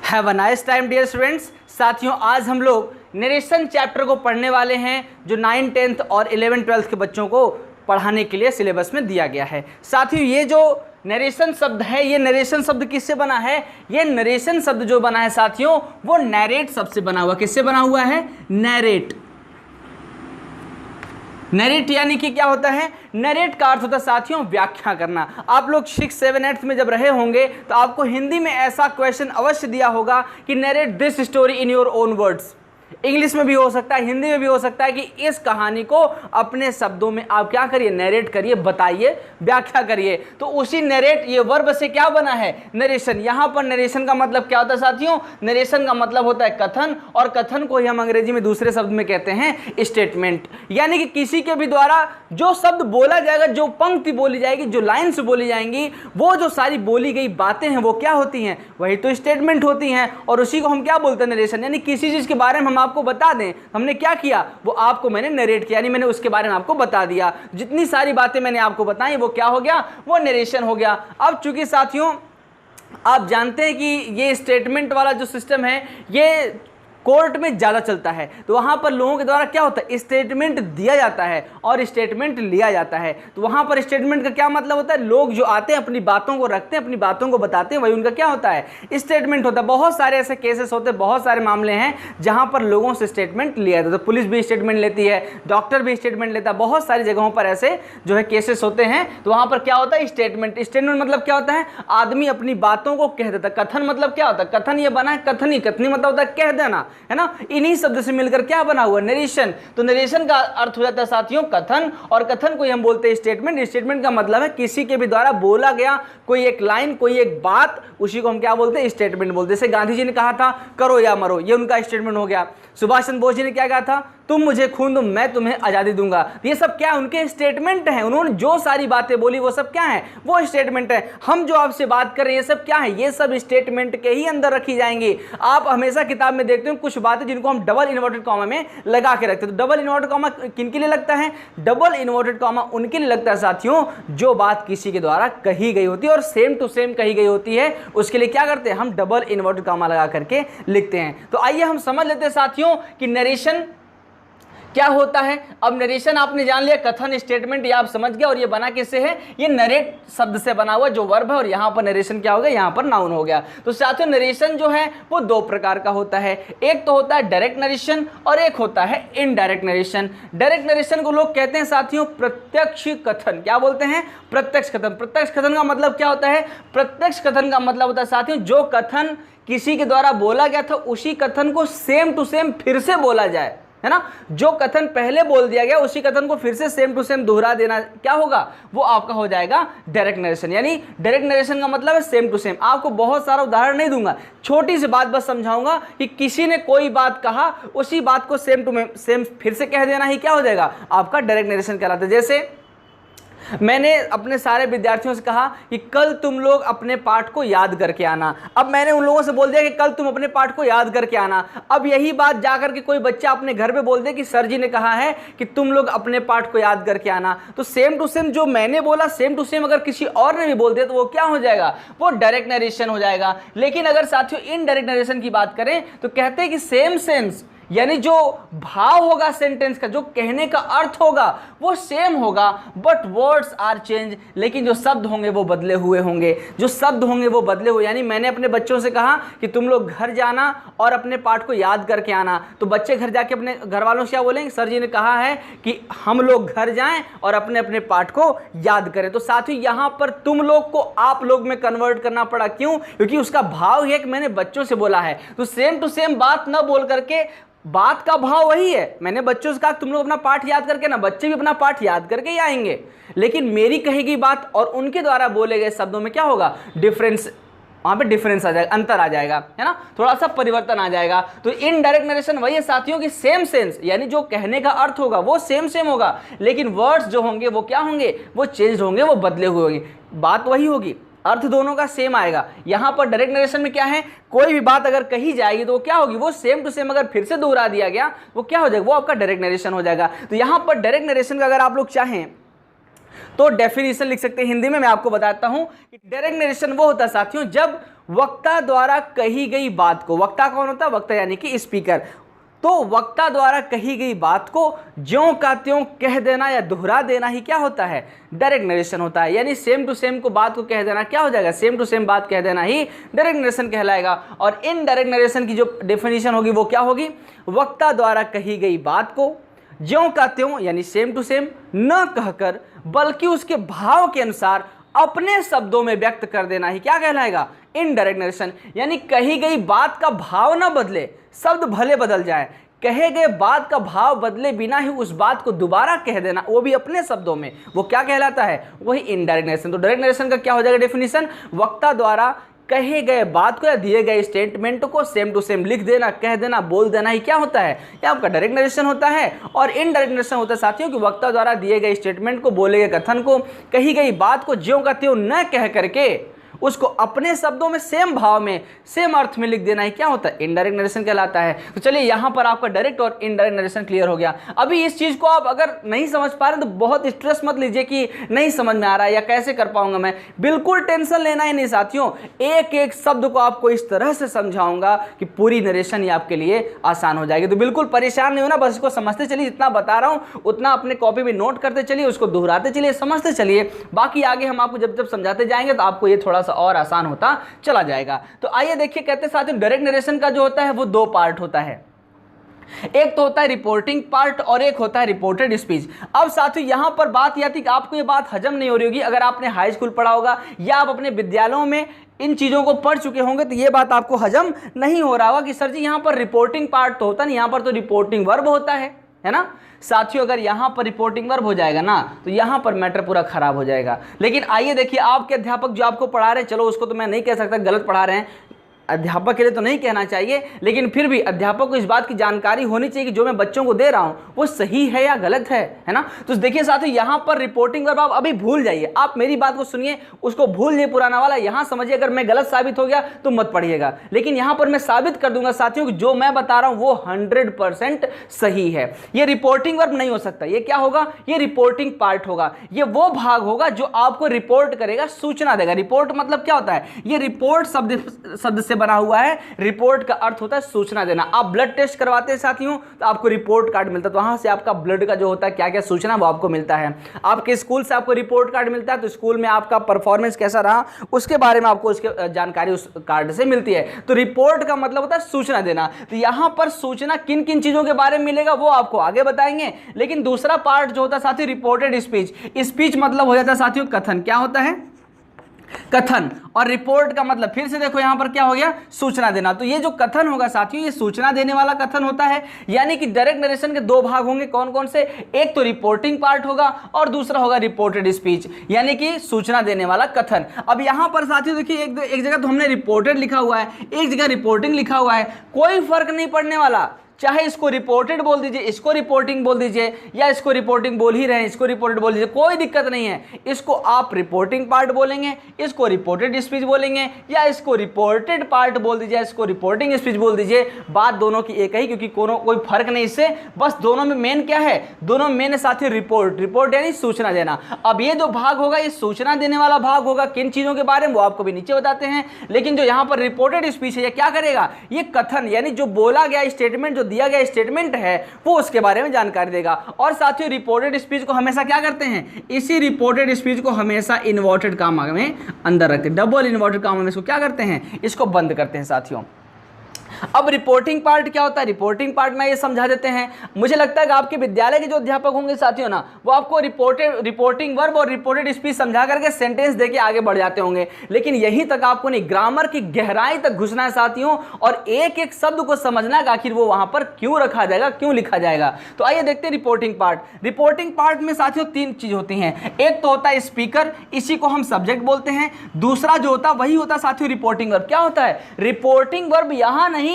Have a nice time dear students. साथियों, आज हम लोग नरेशन चैप्टर को पढ़ने वाले हैं जो 9, 10th और 11, 12th के बच्चों को पढ़ाने के लिए सिलेबस में दिया गया है। साथियों, ये जो नरेशन शब्द है, ये नरेशन शब्द किससे बना है? ये नरेशन शब्द जो बना है साथियों, वो नैरेट शब्द से बना हुआ। किससे बना हुआ है? नैरेट। नरेट यानी कि क्या होता है? नरेट का अर्थ होता है साथियों व्याख्या करना। आप लोग 6, 7, 8 में जब रहे होंगे तो आपको हिंदी में ऐसा क्वेश्चन अवश्य दिया होगा कि narrate this story in your own words. English में भी हो सकता है, हिंदी में भी हो सकता है कि इस कहानी को अपने शब्दों में आप क्या करिए? नरेट करिए, बताइए, व्याख्या करिए। तो उसी नरेट, ये वर्ब से क्या बना है? नरेशन। यहां पर नरेशन का मतलब क्या होता है साथियों? नरेशन का मतलब होता है कथन, और कथन को ही हम अंग्रेजी में दूसरे शब्द में कहते हैं स्टेटमेंट। यानी कि किसी के भी द्वारा जो शब्द बोला जाएगा, जो पंक्ति बोली जाएगी, जो लाइन्स बोली जाएंगी, वो जो सारी बोली गई बातें हैं वो क्या होती हैं? वही तो स्टेटमेंट होती हैं। और उसी को हम क्या बोलते हैं? नरेशन। यानी किसी चीज के बारे में हम आपको बता दें, हमने क्या किया? वो आपको मैंने नरेट किया, यानी मैंने उसके बारे में आपको बता दिया। जितनी सारी बातें मैंने आपको बताई वो क्या हो गया? वो नरेशन हो गया। अब चूंकि साथियों आप जानते हैं कि ये स्टेटमेंट वाला जो सिस्टम है ये कोर्ट में ज़्यादा चलता है, तो वहाँ पर लोगों के द्वारा क्या होता है? स्टेटमेंट दिया जाता है और स्टेटमेंट लिया जाता है। तो वहाँ पर स्टेटमेंट का क्या मतलब होता है? लोग जो आते हैं अपनी बातों को रखते हैं, अपनी बातों को बताते हैं, वही उनका क्या होता है? स्टेटमेंट होता है। बहुत सारे ऐसे केसेस होते हैं, बहुत सारे मामले हैं जहाँ पर लोगों से स्टेटमेंट लिया जाता है। तो पुलिस भी स्टेटमेंट लेती है, डॉक्टर भी स्टेटमेंट लेता है, बहुत सारी जगहों पर ऐसे जो है केसेस होते हैं। तो वहाँ पर क्या होता है? स्टेटमेंट। स्टेटमेंट मतलब क्या होता है? आदमी अपनी बातों को कह देता है। कथन मतलब क्या होता है? कथन ये बना है कथनी। कथनी मतलब होता है कह देना, है ना? इन्हीं शब्द से मिलकर क्या बना हुआ? नरेशन। तो नरेशन का अर्थ हो जाता है साथियों कथन, और कथन को ही हम बोलते हैं स्टेटमेंट। स्टेटमेंट का मतलब है किसी के भी द्वारा बोला गया कोई एक लाइन, कोई एक बात, उसी को हम क्या बोलते हैं? स्टेटमेंट बोलते हैं। जैसे गांधी जी ने कहा था करो या मरो, ये उनका स्टेटमेंट हो गया। सुभाष चंद्र बोस जी ने क्या कहा था? तुम मुझे खून दो, मैं तुम्हें आजादी दूंगा। ये सब क्या है? उनके स्टेटमेंट हैं। उन्होंने जो सारी बातें बोली वो सब क्या है? वो स्टेटमेंट है। हम जो आपसे बात कर रहे हैं ये सब क्या है? ये सब स्टेटमेंट के ही अंदर रखी जाएंगी। आप हमेशा किताब में देखते हो कुछ बातें जिनको हम डबल इन्वर्टेड कॉमा में लगा के रखते हैं। तो डबल इन्वर्टेड कॉमा किन के लिए लगता है? डबल इन्वर्टेड कॉमा उनके लिए लगता है साथियों जो बात किसी के द्वारा कही गई होती है और सेम टू सेम कही गई होती है, उसके लिए क्या करते हैं? हम डबल इन्वर्टेड कॉमा लगा करके लिखते हैं। तो आइए हम समझ लेते हैं साथियों कि नरेशन क्या होता है। अब नरेशन आपने जान लिया, कथन, स्टेटमेंट, ये आप समझ गए। और ये बना किससे है? ये नरेट शब्द से बना हुआ जो वर्ब है, और यहाँ पर नरेशन क्या हो गया? यहाँ पर नाउन हो गया। तो साथियों नरेशन जो है वो दो प्रकार का होता है। एक तो होता है डायरेक्ट नरेशन और एक होता है इनडायरेक्ट नरेशन। डायरेक्ट नरेशन को लोग कहते हैं साथियों प्रत्यक्ष कथन। क्या बोलते हैं? प्रत्यक्ष कथन। प्रत्यक्ष कथन का मतलब क्या होता है? प्रत्यक्ष कथन का मतलब होता है साथियों जो कथन किसी के द्वारा बोला गया था उसी कथन को सेम टू सेम फिर से बोला जाए, है ना? जो कथन पहले बोल दिया गया उसी कथन को फिर से सेम टू सेम दोहरा देना, क्या होगा? वो आपका हो जाएगा डायरेक्ट नरेशन। यानी डायरेक्ट नरेशन का मतलब है सेम टू सेम। आपको बहुत सारा उदाहरण नहीं दूंगा, छोटी सी बात बस समझाऊंगा कि किसी ने कोई बात कहा, उसी बात को सेम टू सेम फिर से कह देना ही क्या हो जाएगा? आपका डायरेक्ट नरेशन कहलाता है। जैसे मैंने अपने सारे विद्यार्थियों से कहा कि कल तुम लोग अपने पाठ को याद करके आना। अब मैंने उन लोगों से बोल दिया कि कल तुम अपने पाठ को याद करके आना। अब यही बात जाकर के कोई बच्चा अपने घर पे बोल दे कि सर जी ने कहा है कि तुम लोग अपने पाठ को याद करके आना, तो सेम टू सेम जो मैंने बोला सेम टू सेम अगर किसी और ने भी बोल दिया तो वो क्या हो जाएगा? वो डायरेक्ट नरेशन हो जाएगा। लेकिन अगर साथियों इनडायरेक्ट नरेशन की बात करें तो कहते हैं कि सेम सेंस, यानी जो भाव होगा सेंटेंस का, जो कहने का अर्थ होगा वो सेम होगा, बट वर्ड्स आर चेंज। लेकिन जो शब्द होंगे वो बदले हुए होंगे। जो शब्द होंगे वो बदले हुए, यानी मैंने अपने बच्चों से कहा कि तुम लोग घर जाना और अपने पाठ को याद करके आना, तो बच्चे घर जाके अपने घर वालों से क्या बोलेंगे? सर जी ने कहा है कि हम लोग घर जाएं और अपने अपने पाठ को याद करें। तो साथ ही यहाँ पर तुम लोग को आप लोग में कन्वर्ट करना पड़ा। क्यों? क्योंकि उसका भाव है कि मैंने बच्चों से बोला है। तो सेम टू सेम बात न बोल करके बात का भाव वही है। मैंने बच्चों से कहा तुम लोग अपना पाठ याद करके ना, बच्चे भी अपना पाठ याद करके ही आएंगे। लेकिन मेरी कही गई बात और उनके द्वारा बोले गए शब्दों में क्या होगा? डिफरेंस, वहां पे डिफरेंस आ जाएगा, अंतर आ जाएगा, है ना? थोड़ा सा परिवर्तन आ जाएगा। तो इनडायरेक्ट नरेशन वही है साथियों की सेम सेंस, यानी जो कहने का अर्थ होगा वो सेम सेम होगा, लेकिन वर्ड्स जो होंगे वो क्या होंगे? वो चेंज होंगे, वो बदले हुए होंगे। बात वही होगी, अर्थ दोनों का सेम आएगा। यहां पर डायरेक्ट नरेशन में क्या है? कोई भी बात अगर कही जाएगी तो वो क्या होगी? वो सेम टू सेम अगर फिर से दोहरा दिया गया वो क्या हो जाएगा? वो आपका डायरेक्ट नरेशन हो जाएगा। तो यहां पर डायरेक्ट नरेशन का अगर आप लोग चाहें तो डेफिनेशन लिख सकते हैं हिंदी में। मैं आपको बताता हूं कि डायरेक्ट नरेशन वो होता है साथियों जब वक्ता द्वारा कही गई बात को, वक्ता कौन होता है? वक्ता यानी कि स्पीकर। तो वक्ता द्वारा कही गई बात को ज्यों का त्यों कह देना या दोहरा देना ही क्या होता है? डायरेक्ट नरेशन होता है। यानी सेम टू सेम को बात को कह देना क्या हो जाएगा? सेम टू सेम बात कह देना ही डायरेक्ट नरेशन कहलाएगा। और इनडायरेक्ट नरेशन की जो डेफिनेशन होगी वो क्या होगी? वक्ता द्वारा कही गई बात को ज्यों का त्यों यानी सेम टू सेम न कहकर बल्कि उसके भाव के अनुसार अपने शब्दों में व्यक्त कर देना ही क्या कहलाएगा? Indirect narration. यानी कही गई बात का भाव ना बदले, शब्द भले बदल जाए, कहे गए बात का भाव बदले बिना ही उस बात को दोबारा कह देना, वो भी अपने शब्दों में, वो क्या कहलाता है? वही इनडायरेक्ट नरेशन। तो डायरेक्ट नरेशन का क्या हो जाएगा डेफिनेशन? वक्ता द्वारा कहे गए बात को या दिए गए स्टेटमेंट को सेम टू सेम लिख देना, कह देना, बोल देना ही क्या होता है? ये आपका डायरेक्ट नरेशन होता है। और इनडायरेक्ट नरेशन होता है साथियों कि वक्ता द्वारा दिए गए स्टेटमेंट को, बोले गए कथन को, कही गई बात को ज्यों का त्यों न कह करके उसको अपने शब्दों में सेम भाव में, सेम अर्थ में लिख देना ही क्या होता है? इनडायरेक्ट नरेशन कहलाता है। तो चलिए यहां पर आपका डायरेक्ट और इनडायरेक्ट नरेशन क्लियर हो गया। अभी इस चीज को आप अगर नहीं समझ पा रहे तो बहुत स्ट्रेस मत लीजिए कि नहीं समझ में आ रहा है या कैसे कर पाऊंगा मैं। बिल्कुल टेंशन लेना ही नहीं साथियों, एक एक शब्द को आपको इस तरह से समझाऊंगा कि पूरी नरेशन ही आपके लिए आसान हो जाएगी। तो बिल्कुल परेशान नहीं होना, बस इसको समझते चलिए। जितना बता रहा हूं उतना अपने कॉपी में नोट करते चलिए, उसको दोहराते चलिए, समझते चलिए। बाकी आगे हम आपको जब जब समझाते जाएंगे तो आपको ये थोड़ा सा और आसान होता चला जाएगा। तो आइए देखिए, कहते साथियों डायरेक्ट नरेशन का जो होता है वो दो पार्ट होता है। एक तो होता है रिपोर्टिंग पार्ट और एक होता है रिपोर्टेड स्पीच। अब साथियों यहां पर बात यह थी कि आपको ये बात हजम नहीं हो रही होगी अगर आपने हाई स्कूल पढ़ा होगा या आप अपने विद्यालयों में इन चीजों को पढ़ चुके होंगे, तो ये बात आपको हजम नहीं हो रहा होगा कि सर जी यहां पर रिपोर्टिंग पार्ट तो होता नहीं, यहां पर तो रिपोर्टिंग वर्ब होता है ना साथियों। अगर यहां पर रिपोर्टिंग वर्ब हो जाएगा ना तो यहां पर मैटर पूरा खराब हो जाएगा। लेकिन आइए देखिए, आपके अध्यापक जो आपको पढ़ा रहे हैं, चलो उसको तो मैं नहीं कह सकता गलत पढ़ा रहे हैं, अध्यापक के लिए तो नहीं कहना चाहिए, लेकिन फिर भी अध्यापक को इस बात की जानकारी होनी चाहिए कि जो मैं बच्चों को दे रहा हूं वो सही है या गलत है ना। तो देखिए साथियों यहां पर रिपोर्टिंग वर्ब आप अभी भूल जाइए, आप मेरी बात को सुनिए, उसको भूल जाइए पुराना वाला, यहां समझिए। अगर मैं गलत साबित हो गया तो मत पढ़िएगा, लेकिन यहां पर मैं साबित कर दूंगा साथियों कि जो मैं बता रहा हूं वो 100% सही है। ये रिपोर्टिंग वर्ब नहीं हो सकता, ये क्या होगा? ये रिपोर्टिंग पार्ट होगा। ये वो भाग होगा जो आपको रिपोर्ट करेगा, सूचना देगा। रिपोर्ट मतलब क्या होता है? ये रिपोर्ट शब्द से बना हुआ है। रिपोर्ट का अर्थ होता है सूचना देना। आप ब्लड टेस्ट करवाते हैं साथियों तो आपको रिपोर्ट कार्ड मिलता है, तो वहां से आपका ब्लड का जो होता है क्या क्या सूचना वो आपको मिलता है। आपके स्कूल से आपको रिपोर्ट कार्ड मिलता है, तो स्कूल में आपका परफॉर्मेंस कैसा रहा उसके बारे में आपको उसके जानकारी उस कार्ड से मिलती है। तो रिपोर्ट का मतलब होता है सूचना देना। तो यहां पर सूचना किन किन चीजों के बारे में मिलेगा वो आपको आगे बताएंगे। लेकिन दूसरा पार्ट जो होता है साथियों रिपोर्टेड स्पीच। स्पीच मतलब हो जाता है साथियों कथन। क्या होता है? कथन। और रिपोर्ट का मतलब फिर से देखो यहां पर क्या हो गया? सूचना देना। तो ये जो कथन होगा साथियों ये सूचना देने वाला कथन होता है। यानी कि डायरेक्ट नरेशन के दो भाग होंगे, कौन कौन से? एक तो रिपोर्टिंग पार्ट होगा और दूसरा होगा रिपोर्टेड स्पीच, यानी कि सूचना देने वाला कथन। अब यहां पर साथियों देखिए एक जगह तो हमने रिपोर्टेड लिखा हुआ है, एक जगह रिपोर्टिंग लिखा हुआ है, कोई फर्क नहीं पड़ने वाला। चाहे इसको रिपोर्टेड बोल दीजिए, इसको रिपोर्टिंग बोल दीजिए, या इसको रिपोर्टिंग बोल ही रहे हैं इसको रिपोर्टेड बोल दीजिए, कोई दिक्कत नहीं है। इसको आप रिपोर्टिंग पार्ट बोलेंगे, इसको रिपोर्टेड स्पीच बोलेंगे, या इसको रिपोर्टेड पार्ट बोल दीजिए, इसको रिपोर्टिंग स्पीच बोल दीजिए। बात दोनों की एक ही, क्योंकि कोई फर्क नहीं इससे। बस दोनों में मेन क्या है? दोनों मेन साथी रिपोर्ट यानी सूचना देना। अब ये जो भाग होगा ये सूचना देने वाला भाग होगा। किन चीजों के बारे में वो आपको भी नीचे बताते हैं। लेकिन जो यहाँ पर रिपोर्टेड स्पीच है ये क्या करेगा? ये कथन यानी जो बोला गया स्टेटमेंट, जो दिया गया स्टेटमेंट है वो उसके बारे में जानकारी देगा। और साथियों रिपोर्टेड स्पीच को हमेशा क्या करते हैं? इसी रिपोर्टेड स्पीच को हमेशा इन्वर्टेड कामा में अंदर रखते हैं, डबल इन्वर्टेड कामा में इसको क्या करते हैं? इसको बंद करते हैं साथियों। अब रिपोर्टिंग पार्ट क्या होता है? रिपोर्टिंग पार्ट में ये समझा देते हैं। मुझे लगता है कि आपके विद्यालय के जो अध्यापक होंगे साथियों ना, वो आपको रिपोर्टिंग वर्ब और रिपोर्टेड स्पीच समझा करके सेंटेंस देके आगे बढ़ जाते होंगे। लेकिन यहीं तक आपको नहीं, ग्रामर की गहराई तक घुसना है साथियों, और एक एक शब्द को समझना है कि आखिर वो वहां पर क्यों रखा जाएगा, क्यों लिखा जाएगा। तो आइए देखते हैं रिपोर्टिंग पार्ट। रिपोर्टिंग पार्ट में साथियों तीन चीज होती हैं। एक तो होता है स्पीकर, इसी को हम सब्जेक्ट बोलते हैं। दूसरा जो होता है वही होता है साथियों रिपोर्टिंग वर्ब। क्या होता है? रिपोर्टिंग वर्ब यहां नहीं,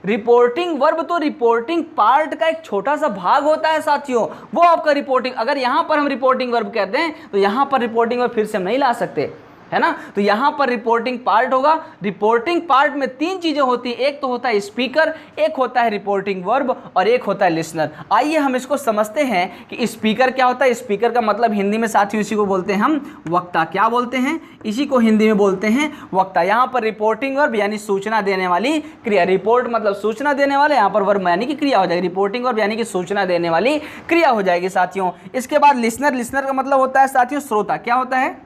रिपोर्टिंग वर्ब तो रिपोर्टिंग पार्ट का एक छोटा सा भाग होता है साथियों, वो आपका रिपोर्टिंग। अगर यहां पर हम रिपोर्टिंग वर्ब कहते हैं तो यहां पर रिपोर्टिंग वर्ब फिर से हम नहीं ला सकते। है ना। तो यहां पर रिपोर्टिंग पार्ट होगा। रिपोर्टिंग पार्ट में तीन चीजें होती हैं, एक तो होता है स्पीकर, एक होता है रिपोर्टिंग वर्ब और एक होता है लिसनर। आइए हम इसको समझते हैं कि स्पीकर क्या होता है। स्पीकर का मतलब हिंदी में साथियों इसी को बोलते हैं हम वक्ता। क्या बोलते हैं? इसी को हिंदी में बोलते हैं वक्ता। यहां पर रिपोर्टिंग वर्ब यानी सूचना देने वाली क्रिया, रिपोर्ट मतलब सूचना देने वाले, यहां पर वर्ब यानी कि क्रिया हो जाएगी, रिपोर्टिंग वर्ब यानी कि सूचना देने वाली क्रिया हो जाएगी साथियों। इसके बाद लिसनर, लिसनर का मतलब होता है साथियों श्रोता। क्या होता है?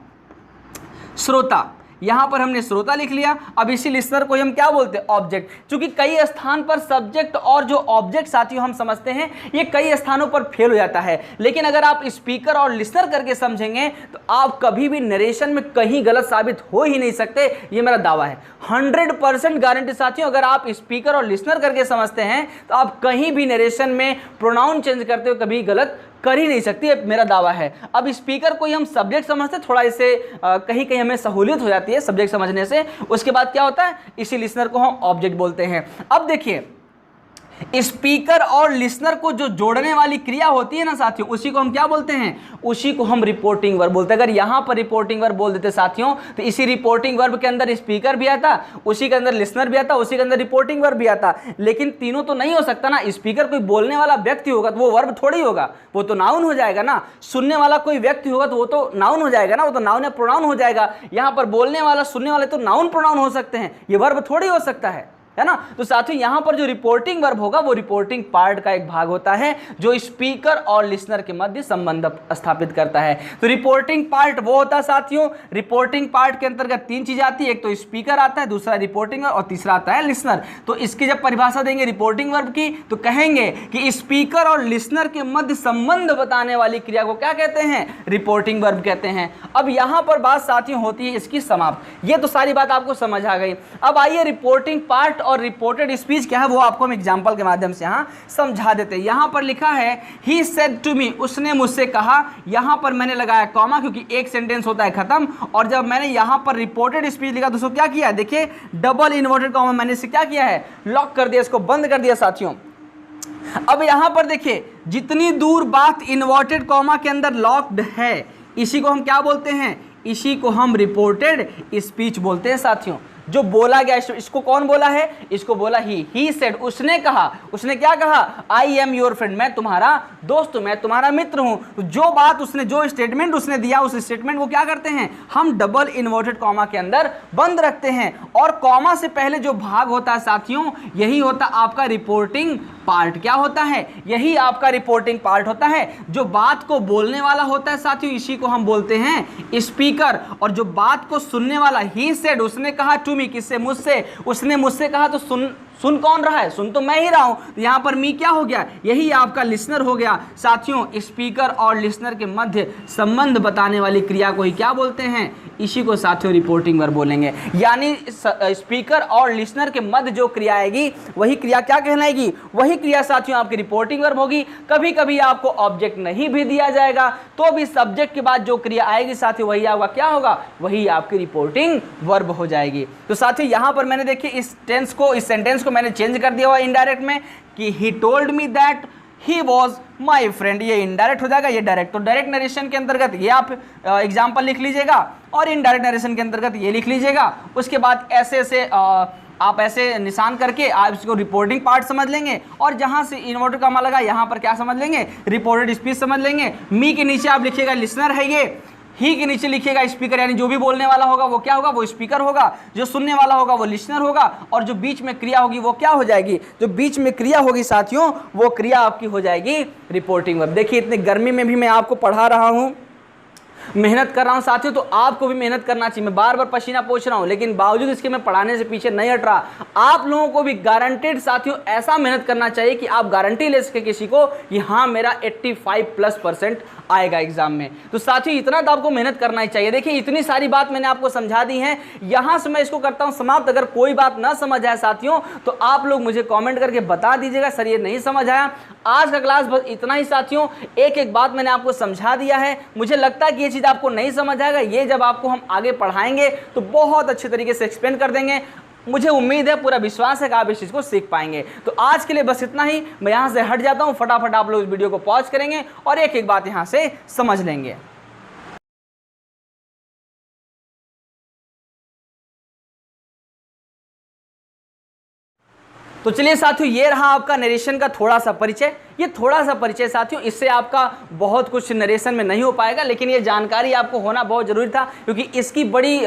श्रोता। यहां पर हमने श्रोता लिख लिया। अब इसी लिसनर को हम क्या बोलते हैं? ऑब्जेक्ट। क्योंकि कई स्थान पर सब्जेक्ट और जो ऑब्जेक्ट साथियों हम समझते हैं ये कई स्थानों पर फेल हो जाता है, लेकिन अगर आप स्पीकर और लिसनर करके समझेंगे तो आप कभी भी नरेशन में कहीं गलत साबित हो ही नहीं सकते। ये मेरा दावा है, 100% गारंटी साथियों। अगर आप स्पीकर और लिसनर करके समझते हैं तो आप कहीं भी नरेशन में प्रोनाउन चेंज करते हुए कभी गलत कर ही नहीं सकती, मेरा दावा है। अब स्पीकर को ही हम सब्जेक्ट समझते, थोड़ा इससे कहीं कहीं हमें सहूलियत हो जाती है सब्जेक्ट समझने से। उसके बाद क्या होता है? इसी लिसनर को हम ऑब्जेक्ट बोलते हैं। अब देखिए, स्पीकर और लिसनर को जो जोड़ने वाली क्रिया होती है ना साथियों, उसी को हम क्या बोलते हैं? उसी को हम रिपोर्टिंग वर्ब बोलते हैं। अगर यहां पर रिपोर्टिंग वर्ब बोल देते साथियों तो इसी रिपोर्टिंग वर्ब के अंदर स्पीकर भी आता, उसी के अंदर लिसनर भी आता, उसी के अंदर रिपोर्टिंग वर्ब भी आता। लेकिन तीनों तो नहीं हो सकता ना। स्पीकर कोई बोलने वाला व्यक्ति होगा तो वो वर्ब थोड़ी होगा, वो तो नाउन हो जाएगा ना। सुनने वाला कोई व्यक्ति होगा तो वो तो नाउन हो जाएगा ना, वो तो नाउन या प्रोनाउन हो जाएगा। यहां पर बोलने वाला, सुनने वाले तो नाउन प्रोनाउन हो सकते हैं, ये वर्ब थोड़ी हो सकता है ना। तो साथियों यहां पर जो रिपोर्टिंग वर्ब होगा वो रिपोर्टिंग पार्ट का एक भाग होता है जो स्पीकर और लिसनर के मध्य संबंध स्थापित करता है। तो रिपोर्टिंग पार्ट वो होता है साथियों, रिपोर्टिंग पार्ट के अंतर्गत तीन चीजें आती है, एक तो स्पीकर आता है, दूसरा रिपोर्टिंग वर्ब और तीसरा आता है लिसनर। तो इसकी जब परिभाषा देंगे रिपोर्टिंग वर्ब की तो कहेंगे कि स्पीकर और लिसनर के मध्य संबंध बताने वाली क्रिया को क्या कहते हैं? रिपोर्टिंग वर्ब कहते हैं। अब यहां पर बात साथियों होती है इसकी समाप्त। ये तो सारी बात आपको समझ आ गई। अब आइए रिपोर्टिंग पार्ट और रिपोर्टेड स्पीच क्या है वो आपको हम एग्जांपल के माध्यम से यहां समझा देते हैं। यहां पर लिखा है ही सेड टू मी, उसने मुझसे कहा। यहां पर मैंने लगाया कॉमा क्योंकि एक सेंटेंस होता है खत्म। और जब मैंने यहां पर रिपोर्टेड स्पीच लिखा तो उसको क्या किया? देखिए डबल इन्वर्टेड कॉमा मैंने इसे क्या किया है? लॉक कर दिया, इसको बंद कर दिया साथियों। अब यहां पर देखिए जितनी दूर बात इन्वर्टेड कॉमा के अंदर लॉक्ड है इसी को हम क्या बोलते हैं? इसी को हम रिपोर्टेड स्पीच बोलते हैं साथियों। जो बोला गया इसको कौन बोला है? इसको बोला ही सेड, उसने कहा। उसने क्या कहा? आई एम योर फ्रेंड, मैं तुम्हारा दोस्त हूं, मैं तुम्हारा मित्र हूं। तो जो बात उसने, जो स्टेटमेंट उसने दिया उस स्टेटमेंट को क्या करते हैं हम? डबल इन्वर्टेड कॉमा के अंदर बंद रखते हैं। और कॉमा से पहले जो भाग होता है साथियों यही होता आपका रिपोर्टिंग पार्ट। क्या होता है? यही आपका रिपोर्टिंग पार्ट होता है। जो बात को बोलने वाला होता है साथियों इसी को हम बोलते हैं स्पीकर। और जो बात को सुनने वाला ही सेड, उसने कहा टू मी, किससे? मुझसे। उसने मुझसे कहा तो सुन कौन रहा है? सुन तो मैं ही रहा हूं। तो यहां पर मी क्या हो गया? यही आपका लिसनर हो गया साथियों। स्पीकर और लिसनर के मध्य संबंध बताने वाली क्रिया को ही क्या बोलते हैं? इसी को साथियों रिपोर्टिंग वर्ब बोलेंगे। यानी स्पीकर और लिसनर के मध्य जो क्रिया आएगी वही क्रिया क्या कहलाएगी? वही क्रिया साथियों आपकी रिपोर्टिंग वर्ब होगी। कभी कभी आपको ऑब्जेक्ट नहीं भी दिया जाएगा तो भी सब्जेक्ट के बाद जो क्रिया आएगी साथियों वही आपका क्या होगा? वही आपकी रिपोर्टिंग वर्ब हो जाएगी। तो साथियों यहां पर मैंने देखिए इस टेंस को, इस सेंटेंस को मैंने चेंज कर दिया हुआ इनडायरेक्ट में कि he told me that he was my friend. ये इनडायरेक्ट हो जाएगा, ये डायरेक्ट। तो डायरेक्ट नरेशन के अंतर्गत ये आप एग्जाम्पल लिख लीजिएगा और इनडायरेक्ट नरेशन के अंतर्गत ये लिख लीजिएगा। उसके बाद ऐसे ऐसे आप ऐसे निशान करके आप इसको रिपोर्टिंग पार्ट समझ लेंगे और जहां से इन्वर्टेड कॉमा लगा यहां पर क्या समझ लेंगे? रिपोर्टेड स्पीच समझ लेंगे। मी के नीचे आप लिखिएगा लिसनर है ये, ही के नीचे लिखिएगा स्पीकर, यानी जो भी बोलने वाला होगा वो क्या होगा? वो स्पीकर होगा, जो सुनने वाला होगा वो लिसनर होगा, और जो बीच में क्रिया होगी वो क्या हो जाएगी? जो बीच में क्रिया होगी साथियों वो क्रिया आपकी हो जाएगी रिपोर्टिंग वर्ब। देखिए इतनी गर्मी में भी मैं आपको पढ़ा रहा हूं, मेहनत कर रहा हूं साथियों, तो आपको भी मेहनत करना चाहिए। मैं बार बार पसीना पोंछ रहा हूं लेकिन बावजूद इसके मैं पढ़ाने से पीछे नहीं हट रहा। आप लोगों को भी गारंटेड साथियों ऐसा मेहनत करना चाहिए कि आप गारंटी ले सके किसी को कि हाँ मेरा 85+% आएगा एग्जाम में। तो साथियों इतना तो आपको मेहनत करना ही चाहिए। देखिए इतनी सारी बात मैंने आपको समझा दी है, यहां से मैं इसको करता हूं समाप्त। अगर कोई बात ना समझ आए साथियों तो आप लोग मुझे कमेंट करके बता दीजिएगा सर ये नहीं समझ आया। आज का क्लास बस इतना ही साथियों, एक एक बात मैंने आपको समझा दिया है। मुझे लगता है कि ये चीज़ आपको नहीं समझ आएगा, ये जब आपको हम आगे पढ़ाएंगे तो बहुत अच्छे तरीके से एक्सप्लेन कर देंगे। मुझे उम्मीद है, पूरा विश्वास है कि आप इस चीज़ को सीख पाएंगे। तो आज के लिए बस इतना ही, मैं यहाँ से हट जाता हूँ। फटाफट आप लोग इस वीडियो को पॉज करेंगे और एक एक बात यहाँ से समझ लेंगे। तो चलिए साथियों, ये रहा आपका नरेशन का थोड़ा सा परिचय। ये थोड़ा सा परिचय साथियों, इससे आपका बहुत कुछ नरेशन में नहीं हो पाएगा, लेकिन ये जानकारी आपको होना बहुत जरूरी था, क्योंकि इसकी बड़ी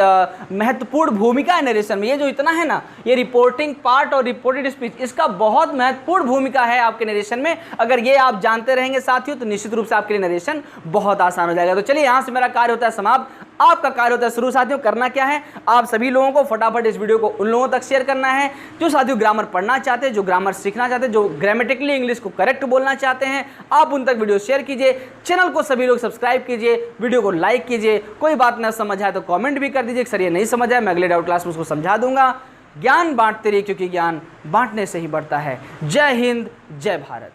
महत्वपूर्ण भूमिका है नरेशन में। ये जो इतना है ना, ये रिपोर्टिंग पार्ट और रिपोर्टेड स्पीच, इसका बहुत महत्वपूर्ण भूमिका है आपके नरेशन में। अगर ये आप जानते रहेंगे साथियों, तो निश्चित रूप से आपके लिए नरेशन बहुत आसान हो जाएगा। तो चलिए, यहाँ से मेरा कार्य होता है समाप्त, आपका कार्य होता है शुरू। साथियों, करना क्या है, आप सभी लोगों को फटाफट इस वीडियो को उन लोगों तक शेयर करना है जो साथियों ग्रामर पढ़ना चाहते हैं, जो ग्रामर सीखना चाहते हैं, जो ग्रामेटिकली इंग्लिश को करेक्ट बोलना चाहते हैं। आप उन तक वीडियो शेयर कीजिए, चैनल को सभी लोग सब्सक्राइब कीजिए, वीडियो को लाइक कीजिए। कोई बात ना समझ आए तो कमेंट भी कर दीजिए कि सर ये नहीं समझ आया, मैं अगले डाउट क्लास में उसको समझा दूंगा। ज्ञान बांटते रहिए, क्योंकि ज्ञान बांटने से ही बढ़ता है। जय हिंद, जय भारत।